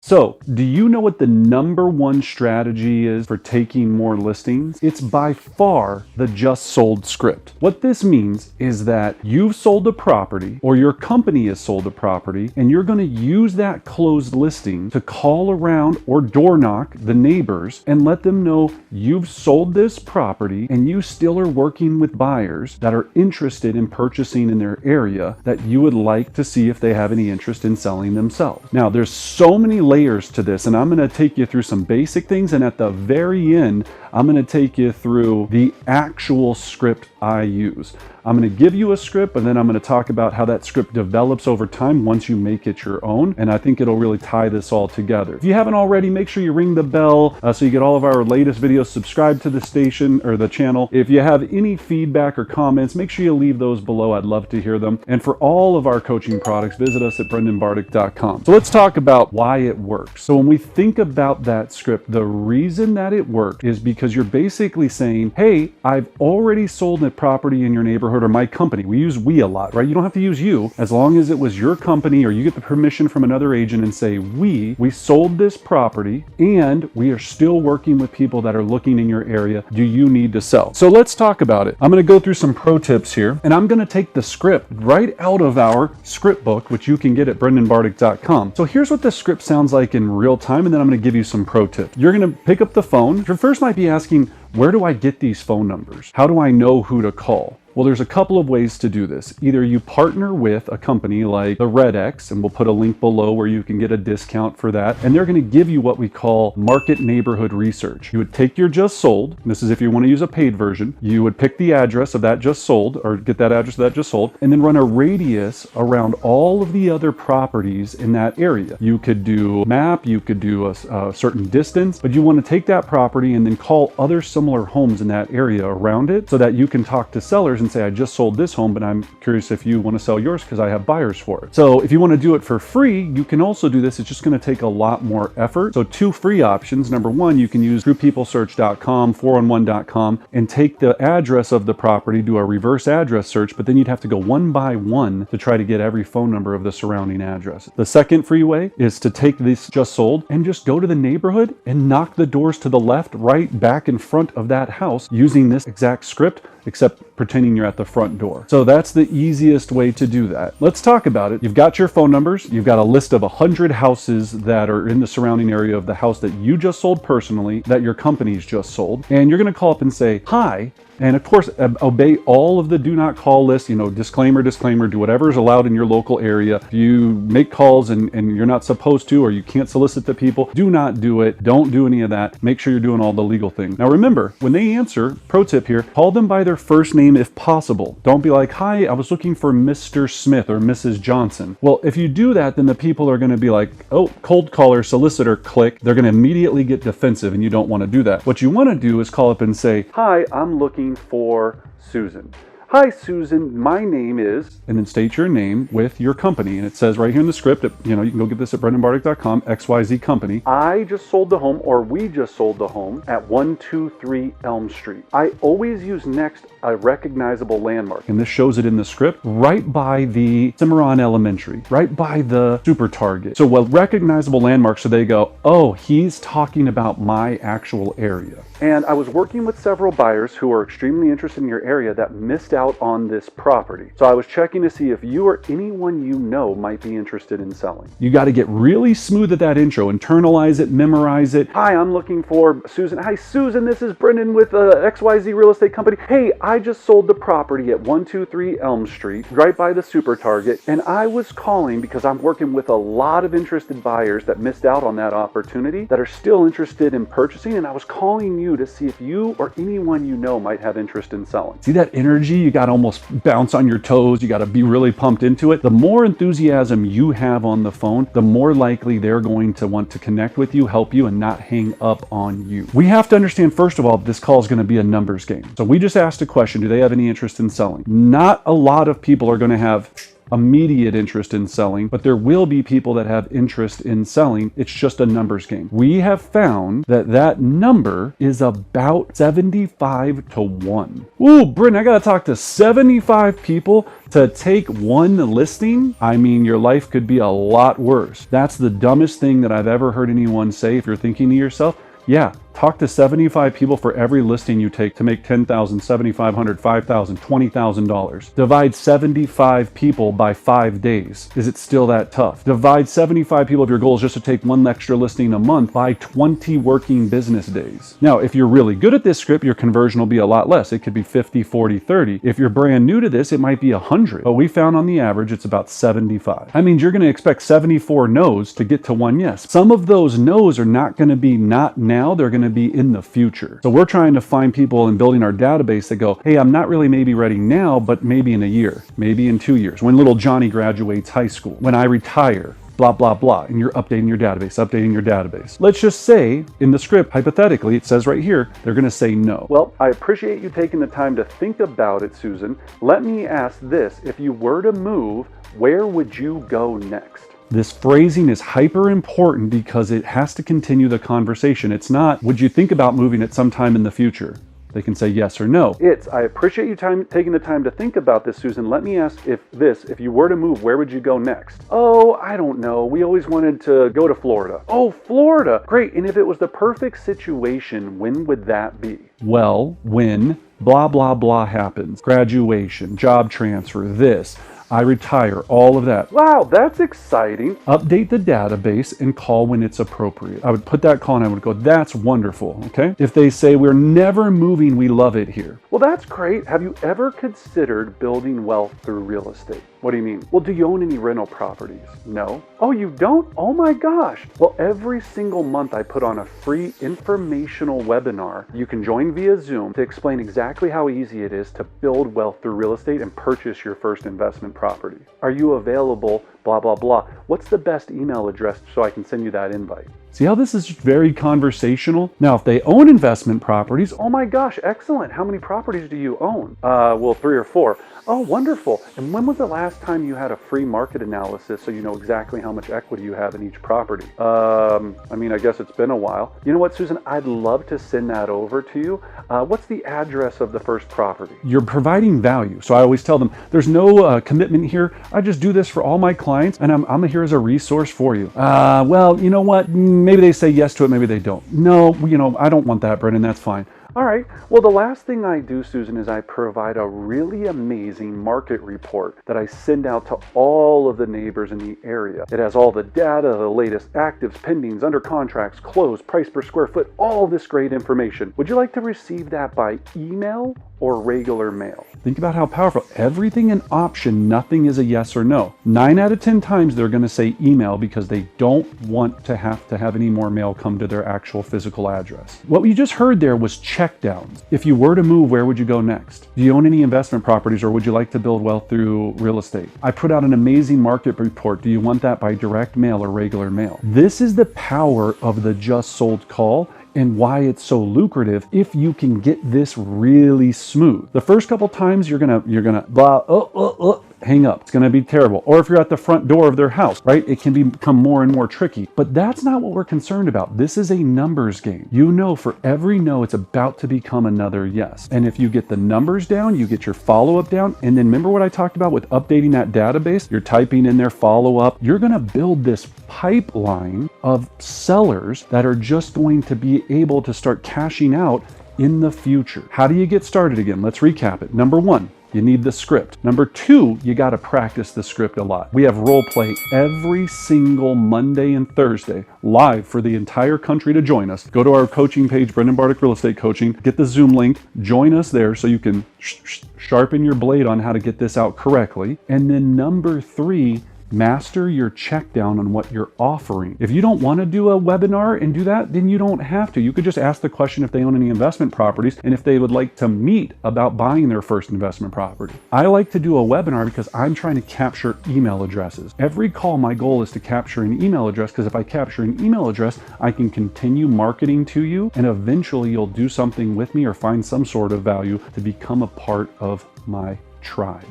So, do you know what the #1 strategy is for taking more listings? It's by far the just sold script. What this means is that you've sold a property or your company has sold a property and you're going to use that closed listing to call around or door knock the neighbors and let them know you've sold this property and you still are working with buyers that are interested in purchasing in their area that you would like to see if they have any interest in selling themselves. Now, there's so many layers to this, and I'm going to take you through some basic things, and at the very end I'm going to take you through the actual script I use. I'm going to give you a script, and then I'm going to talk about how that script develops over time once you make it your own, and I think it'll really tie this all together. If you haven't already, make sure you ring the bell so you get all of our latest videos. Subscribe to the station or the channel. If you have any feedback or comments, make sure you leave those below. I'd love to hear them. And for all of our coaching products, visit us at brendanbartic.com. So let's talk about why it works. So when we think about that script, the reason that it worked is because you're basically saying, hey, I've already sold a property in your neighborhood or my company. We use we a lot, right? You don't have to use you as long as it was your company or you get the permission from another agent and say, we sold this property and we are still working with people that are looking in your area. Do you need to sell? So let's talk about it. I'm going to go through some pro tips here, and I'm going to take the script right out of our script book, which you can get at brendanbartic.com. So here's what the script sounds like in real time, and then I'm going to give you some pro tips. You're going to pick up the phone. You first might be asking, where do I get these phone numbers? How do I know who to call? Well, there's a couple of ways to do this. Either you partner with a company like the Red X, and we'll put a link below where you can get a discount for that, and they're going to give you what we call market neighborhood research. You would take your just sold, this is if you want to use a paid version, you would pick the address of that just sold, or get that address of that just sold, and then run a radius around all of the other properties in that area. You could do map, you could do a certain distance, but you want to take that property and then call other similar homes in that area around it so that you can talk to sellers and say, I just sold this home, but I'm curious if you want to sell yours because I have buyers for it. So if you want to do it for free, you can also do this. It's just going to take a lot more effort. So two free options. Number one, you can use TruePeopleSearch.com, 411.com, and take the address of the property, do a reverse address search, but then you'd have to go one by one to try to get every phone number of the surrounding addresses. The second free way is to take this just sold and just go to the neighborhood and knock the doors to the left, right, back in front of that house using this exact script, except pretending you're at the front door. So that's the easiest way to do that. Let's talk about it. You've got your phone numbers. You've got a list of 100 houses that are in the surrounding area of the house that you just sold personally, that your company's just sold. And you're going to call up and say, hi. And of course, obey all of the do not call list, disclaimer, do whatever is allowed in your local area. If you make calls and you're not supposed to, or you can't solicit the people, do not do it. Don't do any of that. Make sure you're doing all the legal things. Now remember, when they answer, pro tip here, call them by their first name if possible. Don't be like, hi, I was looking for Mr. Smith or Mrs. Johnson. Well, if you do that, then the people are going to be like, oh, cold caller, solicitor, click. They're going to immediately get defensive, and you don't want to do that. What you want to do is call up and say, hi, I'm looking for Susan. Hi, Susan, my name is, and then state your name with your company. And it says right here in the script, you can go get this at brendanbartic.com, XYZ company. I just sold the home, or we just sold the home at 123 Elm Street. I always use next a recognizable landmark. And this shows it in the script right by the Cimarron Elementary, right by the Super Target. So what recognizable landmark, so they go, oh, he's talking about my actual area. And I was working with several buyers who are extremely interested in your area that missed out on this property. So I was checking to see if you or anyone you know might be interested in selling. You got to get really smooth at that intro, internalize it, memorize it. Hi, I'm looking for Susan. Hi, Susan, this is Brendan with XYZ Real Estate Company. Hey, I just sold the property at 123 Elm Street, right by the Super Target, and I was calling because I'm working with a lot of interested buyers that missed out on that opportunity that are still interested in purchasing, and I was calling you to see if you or anyone you know might have interest in selling. See that energy? You got to almost bounce on your toes. You got to be really pumped into it. The more enthusiasm you have on the phone, the more likely they're going to want to connect with you, help you, and not hang up on you. We have to understand, first of all, this call is going to be a numbers game. So we just asked a question. Do they have any interest in selling? Not a lot of people are going to have immediate interest in selling, but there will be people that have interest in selling. It's just a numbers game. We have found that that number is about 75 to 1. Ooh, Britton, I gotta talk to 75 people to take one listing? I mean, your life could be a lot worse. That's the dumbest thing that I've ever heard anyone say. If you're thinking to yourself, yeah, talk to 75 people for every listing you take to make $10,000, $7,500, $5,000, $20,000. Divide 75 people by 5 days. Is it still that tough? Divide 75 people if your goal is just to take one extra listing a month by 20 working business days. Now, if you're really good at this script, your conversion will be a lot less. It could be 50, 40, 30. If you're brand new to this, it might be 100. But we found on the average, it's about 75. That means you're going to expect 74 no's to get to one yes. Some of those no's are not going to be not now, they're going to be in the future. So we're trying to find people and building our database that go, hey, I'm not really maybe ready now, but maybe in a year, maybe in 2 years, when little Johnny graduates high school, when I retire, blah, blah, blah. And you're updating your database. Let's just say in the script, hypothetically, it says right here, they're going to say no. Well, I appreciate you taking the time to think about it, Susan. Let me ask this. If you were to move, where would you go next? This phrasing is hyper important because it has to continue the conversation. It's not, would you think about moving at some time in the future? They can say yes or no. It's, I appreciate you taking the time to think about this, Susan. Let me ask if you were to move, where would you go next? Oh, I don't know. We always wanted to go to Florida. Oh, Florida. Great. And if it was the perfect situation, when would that be? Well, when blah, blah, blah happens. Graduation, job transfer, this. I retire, all of that. Wow, that's exciting. Update the database and call when it's appropriate. I would put that call and I would go, that's wonderful, okay? If they say, we're never moving, we love it here. Well, that's great. Have you ever considered building wealth through real estate? What do you mean? Well, do you own any rental properties? No. Oh, you don't? Oh my gosh. Well, every single month I put on a free informational webinar you can join via Zoom to explain exactly how easy it is to build wealth through real estate and purchase your first investment property. Are you available? Blah, blah, blah. What's the best email address so I can send you that invite? See how this is very conversational? Now, if they own investment properties, oh my gosh, excellent. How many properties do you own? Well, 3 or 4. Oh, wonderful. And when was the last time you had a free market analysis so you know exactly how much equity you have in each property? I mean, I guess it's been a while. You know what, Susan? I'd love to send that over to you. What's the address of the first property? You're providing value. So I always tell them, there's no commitment here. I just do this for all my clients, and I'm here as a resource for you. Well, you know what? Maybe they say yes to it, maybe they don't. No, you know, I don't want that, Brendan. That's fine. All right. Well, the last thing I do, Susan, is I provide a really amazing market report that I send out to all of the neighbors in the area. It has all the data, the latest actives, pendings, under contracts, closed, price per square foot, all this great information. Would you like to receive that by email or regular mail? Think about how powerful. Everything an option, nothing is a yes or no. 9 out of 10 times they're going to say email because they don't want to have any more mail come to their actual physical address. What we just heard there was check downs. If you were to move, where would you go next? Do you own any investment properties, or would you like to build wealth through real estate? I put out an amazing market report. Do you want that by direct mail or regular mail? This is the power of the just sold call and why it's so lucrative if you can get this really smooth. The first couple times you're gonna blah, hang up. It's gonna be terrible. Or if you're at the front door of their house, right? It can become more and more tricky. But that's not what we're concerned about. This is a numbers game. You know, for every no, it's about to become another yes. And if you get the numbers down, you get your follow-up down, and then remember what I talked about with updating that database? You're typing in their follow-up. You're gonna build this pipeline of sellers that are just going to be able to start cashing out in the future. How do you get started again? Let's recap it. Number 1, you need the script. Number 2, you got to practice the script a lot. We have role play every single Monday and Thursday live for the entire country to join us. Go to our coaching page, Brendan Bartic Real Estate Coaching, get the Zoom link, join us there so you can sharpen your blade on how to get this out correctly. And then number 3, master your check down on what you're offering. If you don't want to do a webinar and do that, then you don't have to. You could just ask the question if they own any investment properties and if they would like to meet about buying their first investment property. I like to do a webinar because I'm trying to capture email addresses. Every call, my goal is to capture an email address, because if I capture an email address, I can continue marketing to you, and eventually you'll do something with me or find some sort of value to become a part of my tribe.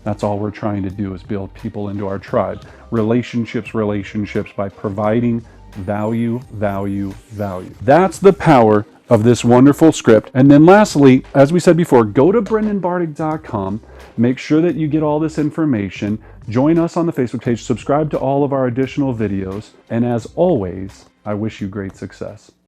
That's all we're trying to do, is build people into our tribe. Relationships, relationships, by providing value, value, value. That's the power of this wonderful script. And then lastly, as we said before, go to brendanbartic.com. Make sure that you get all this information. Join us on the Facebook page. Subscribe to all of our additional videos. And as always, I wish you great success.